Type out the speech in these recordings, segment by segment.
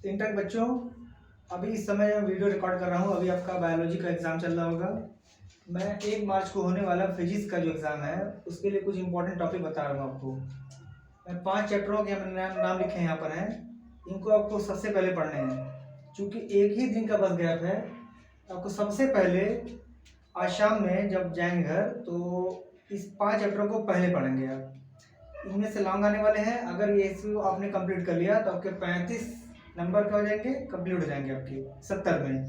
Inter बच्चों, अभी इस समय वीडियो रिकॉर्ड कर रहा हूँ। अभी आपका बायोलॉजी का एग्ज़ाम चल रहा होगा। मैं 1 मार्च को होने वाला फिजिक्स का जो एग्ज़ाम है उसके लिए कुछ इंपॉर्टेंट टॉपिक बता रहा हूँ आपको। मैं 5 चैप्टरों के मैंने नाम लिखे हैं यहाँ पर हैं। इनको आपको सबसे पहले पढ़ने हैं। चूँकि एक ही दिन का बस गैप है, आपको सबसे पहले आज शाम में जब जाएंगे घर तो इस 5 चैप्टरों को पहले पढ़ेंगे आप। इनमें से लॉन्ग आने वाले हैं। अगर ये इसको आपने कंप्लीट कर लिया तो आपके 35 नंबर क्या हो जाएंगे, कंप्लीट हो जाएंगे आपके 70 में।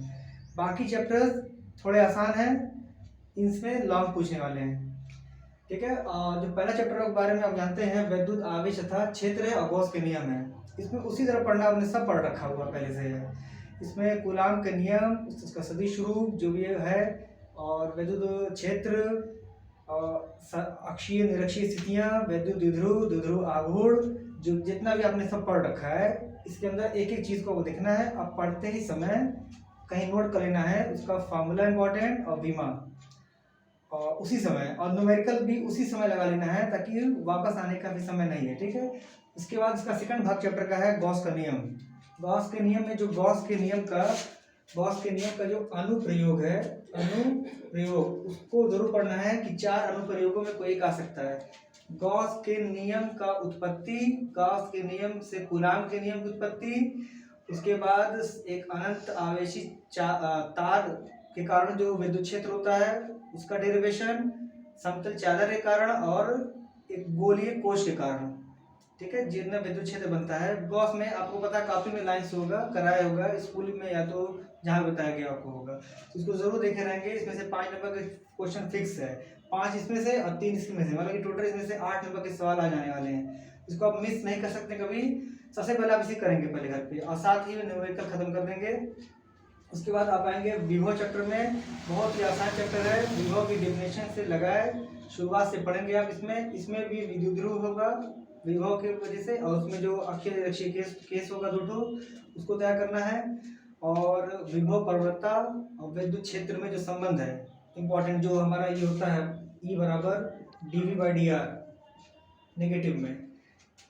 बाकी चैप्टर्स थोड़े आसान हैं, इनमें लॉन्ग पूछने वाले हैं। ठीक है। जो पहला चैप्टर के बारे में आप जानते हैं, वैद्युत आवेश तथा क्षेत्र है और गॉस के नियम है। इसमें उसी तरह पढ़ना, आपने सब पढ़ रखा हुआ पहले से है। इसमें कूलाम के नियम, उसका सदिश रूप जो भी है, और वैद्युत क्षेत्र और अक्षीय निरक्षीय स्थितियाँ, वैद्युत द्विध्रुव, द्विध्रुव आघूर्ण, जो जितना भी आपने सब पढ़ रखा है, इसके अंदर एक एक चीज़ को देखना है। अब पढ़ते ही समय कहीं नोट कर लेना है, उसका फार्मूला इंपॉर्टेंट और बीमा, और उसी समय, और न्यूमेरिकल भी उसी समय लगा लेना है ताकि वापस आने का भी समय नहीं है। ठीक है। उसके बाद इसका सेकंड भाग चैप्टर का है गॉस का नियम। गॉस के नियम में जो गॉस के नियम का जो अनुप्रयोग है, अनुप्रयोग उसको जरूर पढ़ना है कि 4 अनुप्रयोगों में कोई एक आ सकता है। गॉस के नियम का उत्पत्ति, गॉस के नियम से कूलाम के नियम की उत्पत्ति, उसके बाद एक अनंत आवेशी तार के कारण जो विद्युत क्षेत्र होता है उसका डेरिवेशन, समतल चादर के कारण और एक गोलीय कोश के कारण। ठीक है, जिनमें विद्युत क्षेत्र बनता है। गॉस में आपको पता है काफी में लाइन्स होगा, कराया होगा स्कूल में या तो जहाँ बताया गया आपको होगा, तो इसको जरूर देखे रहेंगे। इसमें से 5 नंबर के क्वेश्चन फिक्स है, 5 इसमें से और 3 इसमें से, मतलब कि टोटल इसमें से 8 नंबर के सवाल आ जाने वाले हैं। इसको आप मिस नहीं कर सकते कभी। सबसे पहले आप इसे करेंगे पहले घर पे, और साथ ही में न्यूमेरिकल खत्म कर देंगे। उसके बाद आप आएंगे विभव चैप्टर में। बहुत ही आसान चैप्टर है, विभव की डेफिनेशन से लगाए शुरुआत से पढ़ेंगे आप। इसमें भी विद्युत ध्रुव होगा विभव के वजह से, और उसमें जो अक्षीय निरक्षीय केस होगा 2 उसको तैयार करना है। और विभव प्रवणता और विद्युत क्षेत्र में जो संबंध है इंपॉर्टेंट, जो हमारा ये होता है E बराबर dV/dr नेगेटिव में,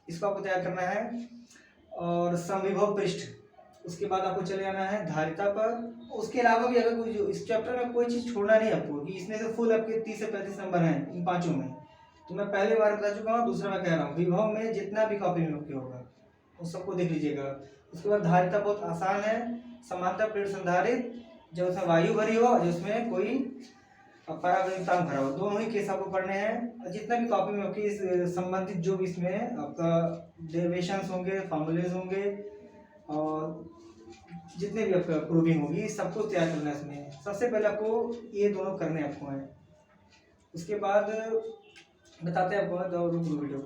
इसको आपको तैयार करना है। और समविभव पृष्ठ, उसके बाद आपको चले जाना है धारिता पर। उसके अलावा भी अगर कोई इस चैप्टर में कोई चीज़ छोड़ना नहीं आपको, कि इसमें से फुल आपके 30 से 35 नंबर हैं इन 5 में। तो मैं पहले बार बता चुका हूँ, दूसरा मैं कह रहा हूँ, विभव में जितना भी कॉपी में उपयोग होगा उन सबको देख लीजिएगा। उसके बाद धारिता बहुत आसान है, समांतर प्लेट संधारित, जब उसमें वायु भरी हो और जिसमें कोई परावैद्युतांक भरा हो, दोनों ही केस आपको पढ़ने हैं। जितना भी कॉपी में आपकी संबंधित जो भी इसमें आपका डेरिवेशंस होंगे, फार्मूलेज होंगे, और जितने भी आपका प्रूविंग होगी, सबको तैयार करना है। इसमें सबसे पहले आपको ये दोनों करने आपको हैं। उसके बाद बताते हैं आपको वीडियो।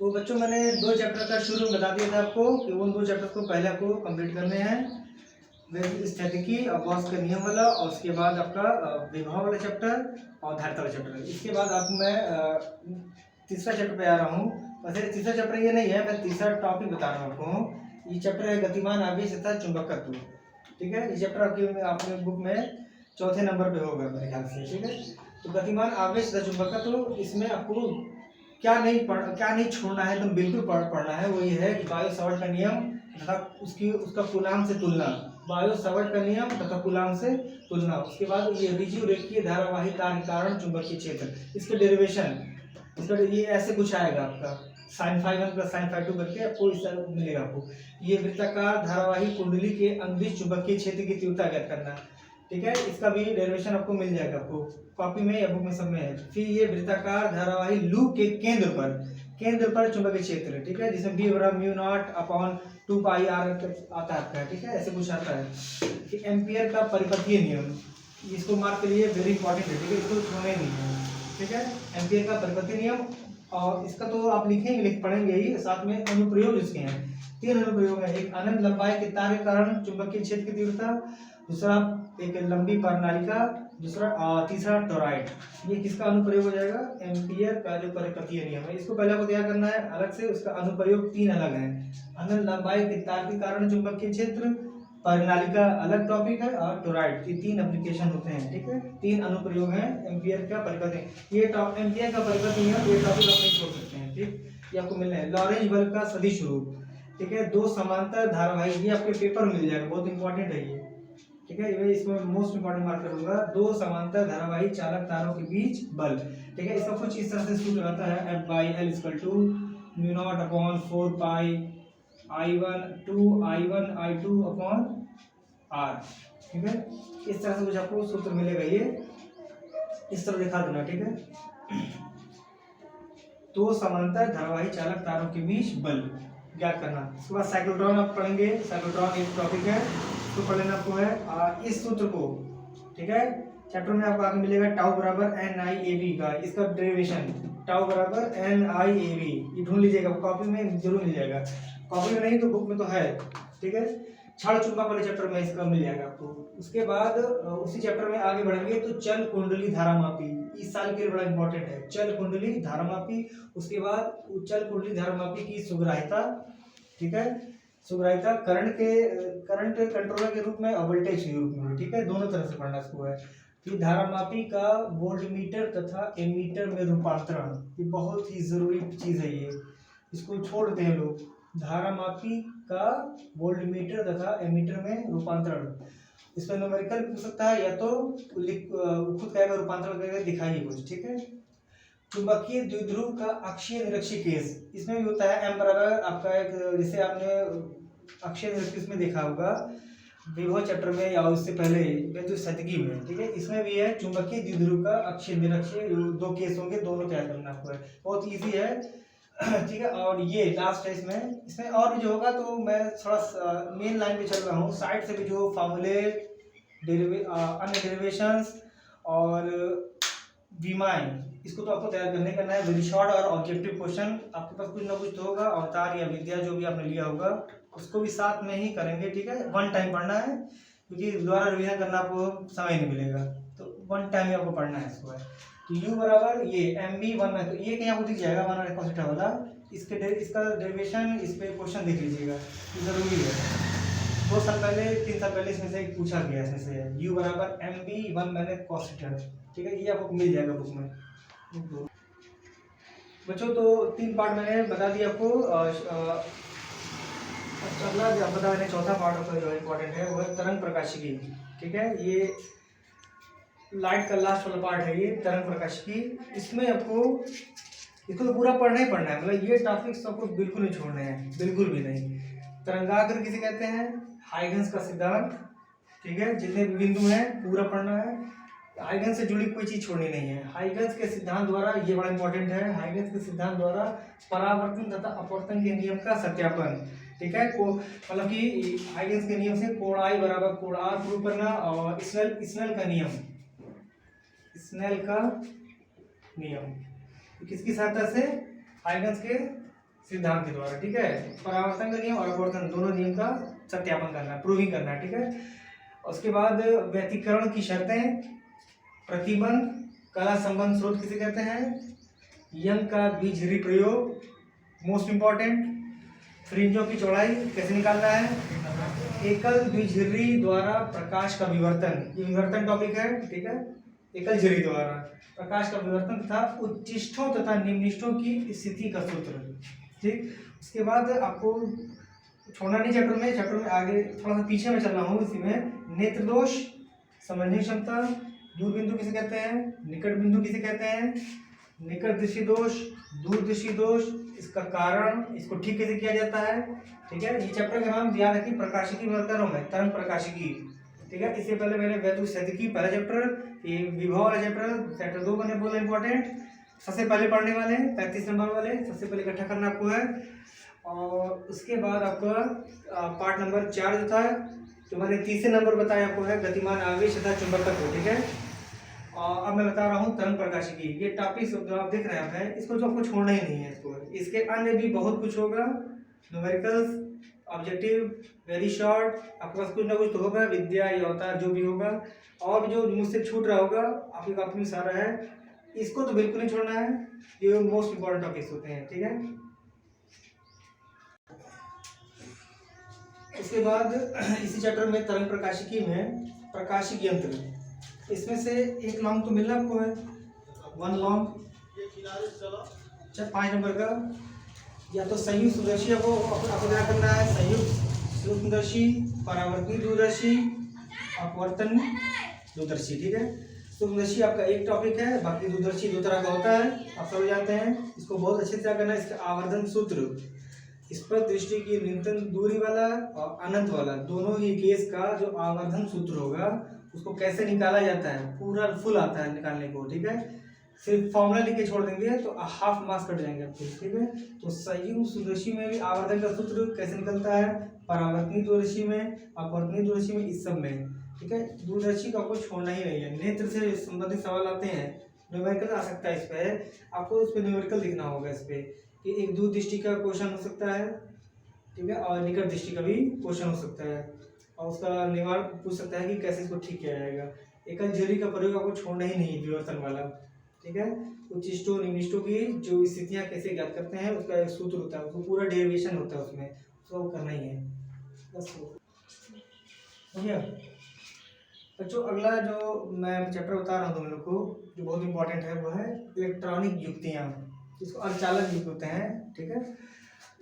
तो बच्चों, मैंने 2 चैप्टर का शुरू में बता दिया था आपको कि उन 2 चैप्टर को पहले आपको कंप्लीट करने हैं, वैद्युत स्थितिकी और गॉस के नियम वाला, और उसके बाद आपका विभव वाला चैप्टर और धारिता वाला चैप्टर। इसके बाद आपको मैं तीसरा चैप्टर पे आ रहा हूँ। वैसे तीसरा चैप्टर ये नहीं है, मैं तीसरा टॉपिक बता रहा हूँ आपको। ये चैप्टर है गतिमान आवेश तथा चुंबकत्व। ठीक है, ये चैप्टर आपके बुक में 4थे नंबर पे होगा मेरे ख्याल से। ठीक है, तो गतिमान आवेश तथा चुंबकत्व, इसमें आपको क्या नहीं छोड़ना है, तो बिल्कुल पढ़ना है। वो ये है कि बायो सावर्ट का नियम तथा उसका कूलाम से तुलना, बायो सावर्ट का नियम तथा कूलाम से तुलना। उसके बाद ये रिजिड रेखीय धारावाही तार के कारण चुंबकीय क्षेत्र, इसके डेरिवेशन, इसका ये ऐसे कुछ आएगा आपका sin φ1 + sin φ2 करके आपको इस मिलेगा आपको। ये वृत्ताकार धारावाही कुंडली के अंदिश चुंबकीय क्षेत्र की तीव्रता ज्ञात करना। ठीक है, इसका भी डेरिवेशन आपको मिल जाएगा, आपको कॉपी में या बुक में सब में है। फिर ये वृत्ताकार धारावाही लूप के केंद्र पर चुंबकीय क्षेत्र, ठीक है, जिसमें B = μ0/2πr आता है। ठीक है, ऐसे कुछ आता है। कि एम्पियर का परिपथीय नियम, इसको मार्क के लिए वेरी इंपॉर्टेंट है। ठीक है, इसको छोड़ना नहीं है। ठीक है, एम्पियर का परिपथीय नियम, और इसका तो आप लिख पढ़ेंगे ही, साथ में अनुप्रयोग इसके हैं। 3 अनुप्रयोग है। एक अनंत लंबाई के तार के कारण चुंबकीय क्षेत्र की तीव्रता, दूसरा एक लंबी प्रणालिका, तीसरा टोरॉइड। ये किसका अनुप्रयोग हो जाएगा, एम्पियर का जो परिपथीय नियम है। इसको पहले आपको तैयार करना है अलग से। उसका अनुप्रयोग 3 अलग हैं। अनंत लंबाई के तार के कारण चुंबकीय क्षेत्र, प्रणालिका अलग टॉपिक है, और टोरॉइड, ये 3 एप्लीकेशन होते हैं। ठीक है, 3 अनुप्रयोग हैं एम्पियर का परिपथीय। ये एम्पियर का परिपथीय नियम, ये टॉपिक आप नहीं छोड़ सकते हैं। ठीक, ये आपको मिलना है। लॉरेंज बल का सदिश रूप, ठीक है। दो समांतर धारावाहिक, ये आपके पेपर में मिल जाएगा, बहुत इंपॉर्टेंट है ये, ठीक है। ये इसमें मोस्ट इंपॉर्टेंट मार्क करूंगा। दो समांतर धारावाहिक चालक तारों के बीच बल, ठीक है। इसका कुछ इस तरह से सूत्र आता है, F/L = μ0/4 I1 I2 R, ठीक है। इस तरह से कुछ आपको सूत्र मिलेगा, ये इस तरह दिखा देना, ठीक है। तो समांतर धारावाहिक चालक तारों के बीच बल ज्ञात करना। उसके बाद साइक्लोट्रॉन आप पढ़ेंगे, साइक्लोट्रॉन एक टॉपिक है तो पढ़ लेना आपको है। इस सूत्र को, ठीक है, चैप्टर में आपको आगे मिलेगा टाउ बराबर NIAB का, इसका डेरिवेशन टाउ बराबर NIAB, ये ढूंढ लीजिएगा, कॉपी में जरूर मिल जाएगा, कॉपी में नहीं तो बुक में तो है, ठीक है। क्षण चुंबक वाले चैप्टर में इसका मिल जाएगा आपको। उसके बाद उसी चैप्टर में आगे बढ़ेंगे तो चल कुंडली धारामापी, इस साल के लिए बड़ा इंपॉर्टेंट है, चल कुंडली धारामापी। उसके बाद चल कुंडली धारामापी की सुग्राह्यता, ठीक है, सुग्राह्यता करंट कंट्रोलर के रूप में और वोल्टेज के रूप में, ठीक है, दोनों तरह से पढ़ना इसको है। फिर धारामापी का वोल्टमीटर तथा एमीटर में रूपांतरण, ये बहुत ही जरूरी चीज है, ये इसको छोड़ देते हैं लोग। धारामापी का वोल्टमीटर तथा एमीटर में रूपांतरण, इसमें न्यूमेरिकल पूछ सकता है या तो खुद कहेगा रूपांतरण करके दिखाइए कुछ, ठीक है। चुंबकीय द्विध्रुव का अक्षीय निरक्षीय केस, इसमें भी होता है M बराबर आपका एक, जैसे आपने अक्षीय निरक्षीय में देखा होगा विभव चैप्टर में या उससे पहले विद्युतस्थैतिकी में, ठीक है। इसमें भी है चुंबकीय द्विध्रुव का अक्षीय निरक्षीय, दो केस होंगे, दोनों तैयार करना आपको है, बहुत इजी है, ठीक है। और ये लास्ट है, इसमें और भी जो होगा तो मैं थोड़ा मेन लाइन पे चल रहा हूँ, साइड से भी जो फार्मूले अन्य डेरिवेशंस और विमाएं, इसको तो आपको तैयार करना है। वेरी शॉर्ट और ऑब्जेक्टिव क्वेश्चन आपके पास कुछ ना कुछ तो होगा, अवतार या विद्या जो भी आपने लिया होगा उसको भी साथ में ही करेंगे, ठीक है। वन टाइम पढ़ना है क्योंकि दोबारा रिवीजन करना आपको समय नहीं मिलेगा, तो वन टाइम ही आपको पढ़ना है इसको है। तो U बराबर ये MB1, ये कहीं आपको दिख जाएगा 1 cosθ वाला, इसका डेरिवेशन, इस पे क्वेश्चन देख लीजिएगा, जरूरी है। 2 साल पहले 3 साल पहले इसमें से पूछा गया, इसमें से U बराबर MB1 cosθ, ठीक है, ये आपको मिल जाएगा बुक में। बच्चों तो 3 पार्ट मैंने बता दिया आपको। अगला बता मैंने चौथा पार्ट आपका जो इम्पोर्टेंट है वो है तरंग प्रकाशिकी, ठीक है। ये लाइट का लास्ट वाला पार्ट है, ये तरंग प्रकाशिकी। इसमें आपको इसको तो पूरा पढ़ना ही पढ़ना है, मतलब ये टॉपिक्स आपको बिल्कुल नहीं छोड़ने हैं, बिल्कुल भी नहीं। तरंगाग्र किसे कहते हैं, हाइगन्स का सिद्धांत, ठीक है, जितने भी बिंदु हैं पूरा पढ़ना है, हाइगन्स से जुड़ी कोई चीज छोड़नी नहीं है। हाइगन्स के सिद्धांत द्वारा, ये बड़ा इंपॉर्टेंट है, हाइगन्स के सिद्धांत द्वारा परावर्तन तथा अपवर्तन के नियम का सत्यापन, ठीक है, को मतलब कि हाइगन्स के नियम से कोण I बराबर कोण R प्रूव करना, और स्नेल का नियम, स्नेल का नियम किसकी सहायता से, हाइगन्स के सिद्धांत के द्वारा, ठीक है। परावर्तन का नियम और अपवर्तन दोनों नियम का सत्यापन करना, प्रूविंग करना, ठीक है। उसके बाद व्यतिकरण की शर्तें, प्रतिबंध, कला संबंध स्रोत किसे कहते हैं, यंग का बीजगणित प्रयोग, मोस्ट इंपॉर्टेंट, फ्रिंजों की चौड़ाई कैसे निकालना है, एकल द्विझिर्री द्वारा प्रकाश का विवर्तन, ये विवर्तन टॉपिक है, ठीक है, एकल झिर्री द्वारा प्रकाश का विवर्तन तथा उच्चिष्टों तथा निम्निष्टों की स्थिति का सूत्र, ठीक। उसके बाद आपको छोड़ना नहीं चैप्टर में आगे थोड़ा सा पीछे में चल रहा हूँ, इसी में नेत्र दोष, समझने की क्षमता, दूर बिंदु किसे कहते हैं, निकट बिंदु किसे कहते हैं, निकट दृष्टि दोष, दूर दृष्टि दोष, इसका कारण, इसको ठीक कैसे किया जाता है, ठीक है। ये चैप्टर का नाम ध्यान रखिए, प्रकाशिकी में बता रहा हूँ मैं, तरंग प्रकाशिकी, ठीक है। इससे पहले मैंने विद्युतस्थैतिकी पहला चैप्टर, ये विभव वाला चैप्टर 2 मैंने बोला इंपॉर्टेंट, सबसे पहले पढ़ने वाले 35 नंबर वाले, सबसे पहले इकट्ठा करना आपको है। और उसके बाद आपका पार्ट नंबर 4 जो था, तो मैंने तीसरे नंबर बताया आपको है गतिमान आवेश तथा चुंबकत्व, ठीक है। और अब मैं बता रहा हूँ तरंग प्रकाशिकी, ये टॉपिक जो आप देख रहे हैं इसको तो आपको छोड़ना ही नहीं है इसको, इसके अन्य भी बहुत कुछ होगा, न्यूमेरिकल्स, ऑब्जेक्टिव, वेरी शॉर्ट, आपके पास कुछ ना कुछ तो होगा, विद्या या अवतार जो भी होगा, और जो मुझसे छूट रहा होगा आपकी कॉपी में सारा है, इसको तो बिल्कुल नहीं छोड़ना है, ये मोस्ट इंपॉर्टेंट टॉपिक्स होते हैं, ठीक है। इसके बाद इसी चैप्टर में तरंग प्रकाशिकी में प्रकाशिक यंत्र, इसमें से एक लॉन्ग तो मिलना आपको है, 1 लॉन्ग, 5 नंबर का, या तो संयुक्त दूरदर्शी को आपको क्या करना है, संयुक्त सूक्ष्मदर्शी, परावर्तनीय दूरदर्शी, अपवर्तन दूरदर्शी। ठीक है, सूक्ष्मदर्शी आपका एक टॉपिक है, बाकी दूरदर्शी दो तरह का होता है, आप समझ जाते हैं। इसको बहुत अच्छे से क्या करना है, इसका आवर्धन सूत्र, इस पर दृष्टि की न्यूनतम दूरी वाला और अनंत वाला दोनों ही केस का जो आवर्धन सूत्र होगा उसको कैसे निकाला जाता है, पूरा फुल आता है निकालने को। ठीक है, सिर्फ फॉर्मूला लिख के छोड़ देंगे तो हाफ मार्क्स कट जाएंगे आपके। ठीक है, तो संयुक्त सूत्रदर्शी में भी आवर्धन का सूत्र कैसे निकलता है, परावर्तनीय दूरदर्शी में, अपवर्तनीय दूरदर्शी में, इस सब में। ठीक है, दूरदर्शी को आपको छोड़ना ही नहीं है। नेत्र से संबंधित सवाल आते हैं, न्यूमेरिकल आ सकता है इस पे, आपको उस पर न्यूमेरिकल लिखना होगा इस पे कि एक दूर दृष्टि का क्वेश्चन हो सकता है। ठीक है, और निकट दृष्टि का भी क्वेश्चन हो सकता है, और उसका निवारण पूछ सकता है कि कैसे इसको ठीक किया जाएगा। एकल झिल्ली का प्रयोग आपको छोड़ना ही नहीं, विवर्तन वाला। ठीक है, उच्चिष्टों निविष्टों की जो स्थितियाँ कैसे ज्ञात करते हैं उसका एक सूत्र होता है, उसको पूरा डेरिवेशन होता है उसमें, उसको करना ही है बस। हो गया बच्चों। अगला जो मैं चैप्टर बता रहा हूँ तुम लोग को, जो बहुत इंपॉर्टेंट है, वो है इलेक्ट्रॉनिक युक्तियाँ, जिसको अर्धचालक युक्त होते हैं। ठीक है,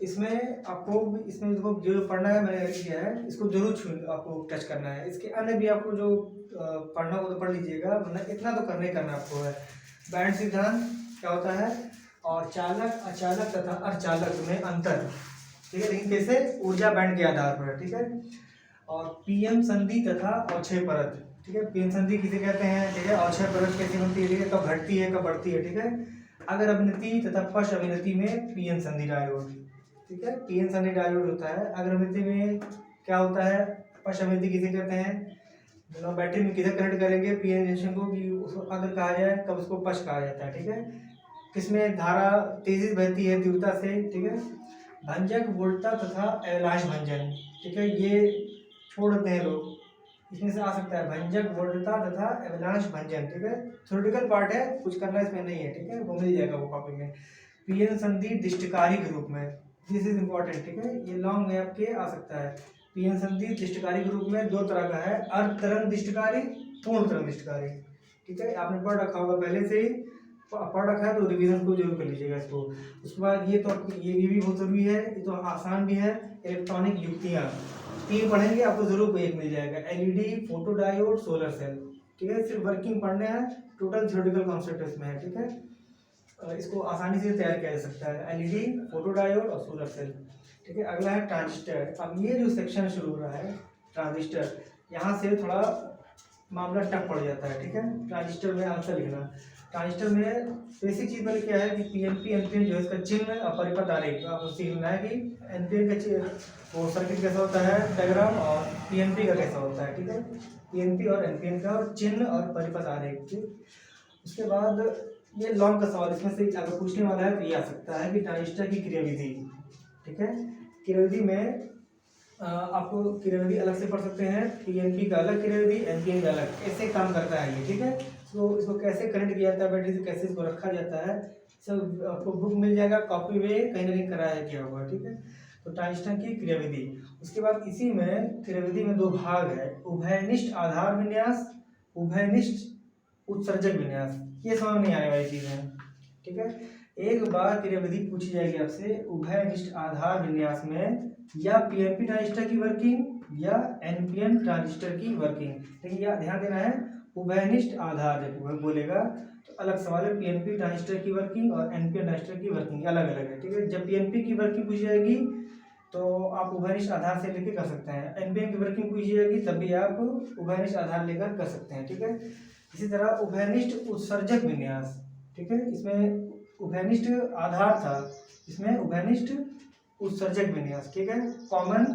इसमें आपको इसमें जो पढ़ना है मैंने किया है, इसको जरूर आपको टच करना है। इसके अन्य भी आपको जो पढ़ना हो तो पढ़ लीजिएगा, वरना इतना तो करना ही करना आपको है। बैंड सिद्धांत क्या होता है, और चालक, अचालक तथा अर्धचालक में अंतर। ठीक है, लेकिन कैसे, ऊर्जा बैंड के आधार पर। ठीक है, और पीएम संधि तथा अवक्षय परत। ठीक है, पीएम संधि किसे कहते हैं, ठीक है, अवक्षय परत कैसे बनती है, ठीक है, कब घटती है कब बढ़ती है। ठीक है, अगर अभिनति तथा पश अभिनति में पीएन संधि डायोड। ठीक है, पीएन संधि डायोड होता है। अगर अभिनति में क्या होता है, पश अभिनति किसे कहते हैं, बैटरी में किधर कनेक्ट करेंगे पीएन जंक्शन को, कि उसको अगर कहा जाए तब उसको पश कहा जाता है। ठीक है, किसमें धारा तेजी से बहती है तीव्रता से। ठीक है, भंजक वोल्टा तथा एवलांच भंजन। ठीक है, ये छोड़ देते हैं लोग, इसमें से आ सकता है भंजक वोल्टता तथा एवलांच भंजन। ठीक है, थ्योरेटिकल पार्ट है, कुछ करना इसमें नहीं है। ठीक है, वो मिल जाएगा वो कॉपी में। पीएन संधि दिष्टकारी के रूप में, दिस इज इम्पोर्टेंट। ठीक है, ये लॉन्ग में आपके आ सकता है। पीएन संधि दिष्टकारी के रूप में दो तरह का है, अर्ध तरंग दिष्टकारी, पूर्ण तरंग दिष्टकारी। ठीक है, आपने पढ़ रखा होगा पहले से ही, पढ़ रखा है तो रिवीजन को जरूर कर लीजिएगा इसको। उसके बाद ये तो ये भी बहुत जरूरी है, ये तो आसान भी है, इलेक्ट्रॉनिक युक्तियाँ। तीन पढ़ेंगे आपको जरूर एक मिल जाएगा, LED, photo diode, solar cell. ठीक है, सिर्फ वर्किंग पढ़ने हैं, टोटल थ्योरेटिकल कॉन्सेप्ट इसमें है। ठीक है, इसको आसानी से तैयार किया जा सकता है, एलईडी, फोटो डायोड और सोलर सेल। ठीक है, अगला है ट्रांजिस्टर। अब ये जो सेक्शन शुरू हो रहा है ट्रांजिस्टर, यहाँ से थोड़ा मामला टफ पड़ जाता है। ठीक है, ट्रांजिस्टर में आंसर लिखना। ट्रांजिस्टर में बेसिक चीज पहले क्या है कि पीएनपी एनपीएन जो है इसका चिन्ह और परिपथ आरेख आपको सीखना है कि एनपीएन का वो सर्किट कैसा होता है, डायग्राम, और पीएनपी का कैसा होता है। ठीक है, पीएनपी और एनपीएन का और चिन्ह और परिपथ आरेख। उसके बाद ये लॉन्ग का सवाल, इसमें से अगर पूछने वाला है तो ये आ सकता है कि ट्रांजिस्टर की क्रियाविधि। ठीक है, क्रियाविधि में आपको क्रियाविधि अलग से पढ़ सकते हैं, पीएनपी का अलग क्रियाविधि, एनपीएन का अलग, ऐसे काम करता है ये। ठीक है, तो इसको कैसे कनेक्ट किया जाता है बैटरी से, कैसे इसको रखा जाता है, सब आपको बुक मिल जाएगा, कॉपी में कहीं ना कहीं कराया गया होगा। ठीक है, तो ट्रांजिस्टर की क्रियाविधि। उसके बाद इसी में क्रियाविधि में दो भाग है, उभयनिष्ठ आधार विन्यास, उभयनिष्ठ उत्सर्जक विन्यास। ये समझ नहीं आने वाली चीज है। ठीक है, एक बार क्रियाविधि पूछी जाएगी आपसे, उभयनिष्ठ आधार विन्यास में या पीएनपी ट्रांजिस्टर की वर्किंग या एनपीएन ट्रांजिस्टर की वर्किंग। लेकिन यह ध्यान देना है, उभयनिष्ठ आधार जब बोलेगा तो अलग सवाल है, पीएनपी ट्रांजिस्टर की वर्किंग और एनपीएन ट्रांजिस्टर की वर्किंग अलग अलग है। ठीक है, जब पीएनपी की वर्किंग पूछी जाएगी तो आप उभयनिष्ठ आधार से लेकर कर सकते हैं, एनपीएन की वर्किंग पूछी जाएगी तब भी आप उभयनिष्ठ आधार लेकर कर सकते हैं। ठीक है, इसी तरह उभयनिष्ठ उत्सर्जक विन्यास। ठीक है, इसमें उभयनिष्ठ आधार था, इसमें उभयनिष्ठ उत्सर्जक विन्यास। ठीक है, कॉमन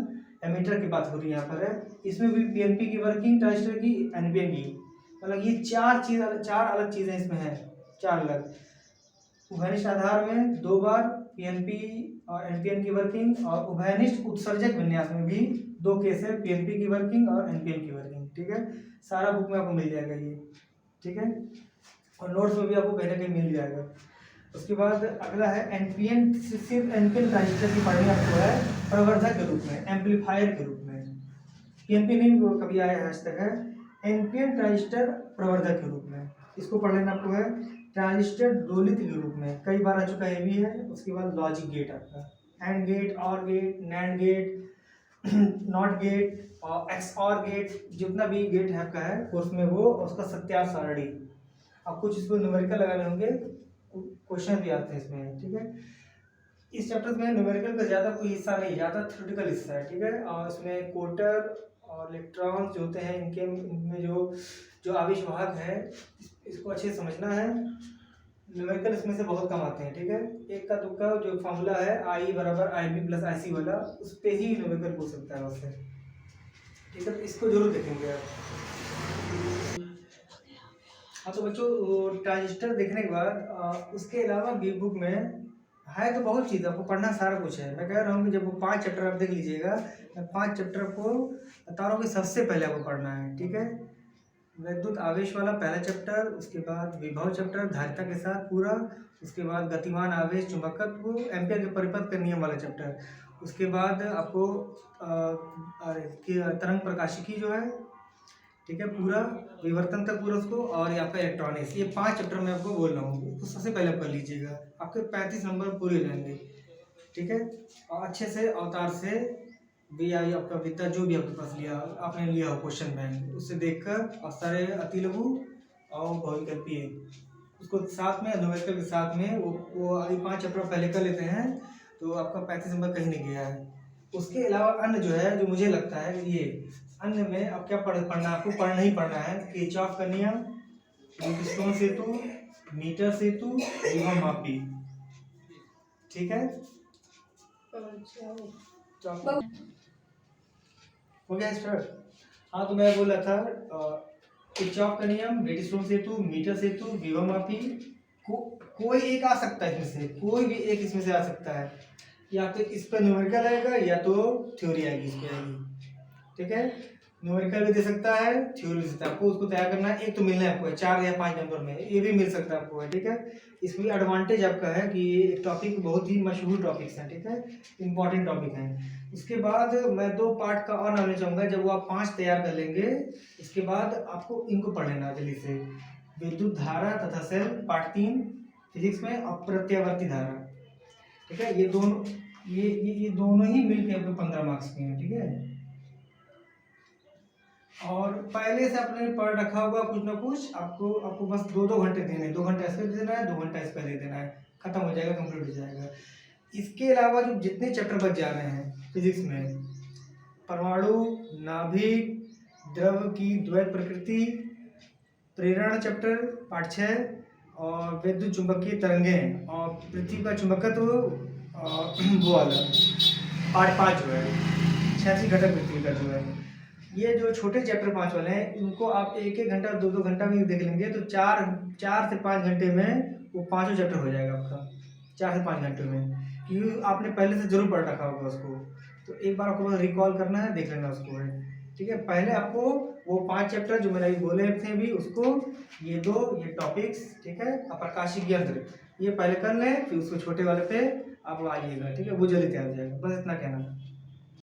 एमीटर की बात हो रही है यहाँ पर है, इसमें भी पीएनपी की वर्किंग, ट्रांजिस्टर की, एनपीएन की, मतलब ये चार अलग चीजें इसमें है, चार अलग। उभयनिष्ठ आधार में दो बार पीएनपी और एनपीएन की वर्किंग, और उभयनिष्ठ उत्सर्जक विन्यास में भी दो केस है, पीएनपी की वर्किंग और एनपीएन की वर्किंग। ठीक है, सारा बुक में आपको मिल जाएगा ये। ठीक है, और नोट्स में भी आपको कहीं ना कहीं मिल जाएगा। उसके बाद अगला है एनपीएन, सिर्फ एनपीएन ट्रांजिस्टर की पढ़नी आपको है प्रवर्धक के रूप में, एम्पलीफायर के रूप में। पीएनपी नहीं कभी आया है आज तक है, एनपीएन ट्रांजिस्टर प्रवर्धक के रूप में, इसको पढ़ लेना आपको है। ट्रांजिस्टर दोलित के रूप में कई बार आ चुका है, ये भी है। उसके बाद लॉजिक गेट आपका, and gate, or gate, NAND gate, not gate और एक्स और गेट, जितना भी गेट है आपका है कोर्स में वो उसका सत्यार्थ सारणी। अब कुछ इसमें न्यूमेरिकल लगाने होंगे, क्वेश्चन भी आते हैं इसमें, ठीक है। इस चैप्टर में न्यूमेरिकल का ज़्यादा कोई हिस्सा नहीं, ज़्यादा थ्योरेटिकल हिस्सा है, ठीक है। और इसमें कोटर और इलेक्ट्रॉन जो होते हैं इनमें जो जो आवेश वाहक है इसको अच्छे से समझना है। न्यूमेरिकल इसमें से बहुत कम आते हैं, ठीक है। एक का तुक्का जो फॉर्मूला है आई बराबर आई बी प्लस आई सी वाला, उस पर ही न्यूमेरिकल पूछ सकता है उससे, ठीक है। तो इसको जरूर देखेंगे आप। हाँ तो बच्चों ट्रांजिस्टर देखने के बाद उसके अलावा बी बुक में है तो बहुत चीज़, आपको पढ़ना सारा कुछ है। मैं कह रहा हूँ कि जब वो 5 चैप्टर आप देख लीजिएगा, मैं 5 चैप्टर को बता रहा हूँ कि सबसे पहले आपको पढ़ना है, ठीक है। विद्युत आवेश वाला पहला चैप्टर, उसके बाद विभव चैप्टर धारिता के साथ पूरा, उसके बाद गतिमान आवेश चुंबकत्व एम्पियर के परिपथ के नियम वाला चैप्टर, उसके बाद आपको तरंग प्रकाशिकी जो है, ठीक है, पूरा विवर्तन तक पूरा उसको, और ये आपका इलेक्ट्रॉनिक्स, ये 5 चैप्टर मैं आपको बोल रहा हूँ, तो सबसे पहले आप कर लीजिएगा, आपके 35 नंबर पूरे हो जाएंगे, ठीक है। और अच्छे से अवतार से भी आई आपका विद्या जो भी आपके पास आपने लिया हो क्वेश्चन बैंक, उससे देखकर और सारे अति लघु और बहुविकल्पीय उसको साथ में न्यूमेरिकल के साथ में वो अभी 5 चैप्टर पहले कर लेते हैं तो आपका 35 नंबर कहीं नहीं गया है। उसके अलावा अन्य जो है, जो मुझे लगता है ये अन्य में अब क्या पढ़ना, आपको पढ़ना ही पढ़ना है किरचॉफ का नियम, व्हीटस्टोन सेतु, मीटर सेतु, विभव मापी, ठीक है। हो गया स्टार्ट। हाँ तो मैं बोल रहा था किरचॉफ का नियम, व्हीटस्टोन सेतु, मीटर सेतु, विभव मापी, कोई एक आ सकता है इसमें से, कोई भी एक इसमें से आ सकता है, या तो इस पर न्यूमेरिकल आएगा या तो थ्योरी आएगी, इस पर आएगी, ठीक है। न्यूमेरिकल भी दे सकता है, थ्योरी भी दे सकता है, आपको उसको तैयार करना है, एक तो मिलना है आपको 4 या 5 नंबर में, ये भी मिल सकता है आपको, ठीक है। इसमें एडवांटेज आपका है कि ये टॉपिक बहुत ही मशहूर टॉपिक्स हैं, ठीक है, इंपॉर्टेंट टॉपिक हैं। उसके बाद मैं 2 पार्ट का और नाम लेना चाहूँगा, जब वो आप 5 तैयार कर लेंगे इसके बाद आपको इनको पढ़ लेना जल्दी से, विद्युत धारा तथा सेल पार्ट 3 फिजिक्स में, और प्रत्यावर्ती धारा, ठीक है। ये दोनों ही मिलकर आपके 15 मार्क्स के हैं, ठीक है। और पहले से आपने पढ़ रखा होगा कुछ ना कुछ, आपको बस 2-2 घंटे देने, 2 घंटे इस पर देना है, 2 घंटा इस पर दे देना है, खत्म हो जाएगा, कंप्लीट हो जाएगा। इसके अलावा जो जितने चैप्टर बच जा रहे हैं फिजिक्स में, परमाणु, नाभिक, द्रव की द्वैत प्रकृति, प्रेरण चैप्टर पार्ट 6, और विद्युत चुंबकीय तरंगें, और पृथ्वी का चुंबकत्व वो वाला पार्ट 5 जो है, क्षैतिज घटक पृथ्वी का जो है, ये जो छोटे चैप्टर 5 वाले हैं इनको आप 1-1 घंटा 2-2 घंटा में देख लेंगे तो 4 से 5 घंटे में वो 5 चैप्टर हो जाएगा आपका, 4 से 5 घंटे में, क्योंकि आपने पहले से जरूर पढ़ रखा होगा उसको, तो एक बार आपको बस रिकॉल करना है, देख लेना उसको है, ठीक है। पहले आपको वो 5 चैप्टर जो मैंने अभी बोले थे भी उसको, ये टॉपिक्स, ठीक है, अप्रकाशिक यंत्र, ये पहले कर लें, फिर उसको छोटे वाले पे आप आइएगा, ठीक है, वो जल्दी तैयार हो जाएगा, बस इतना कहना था।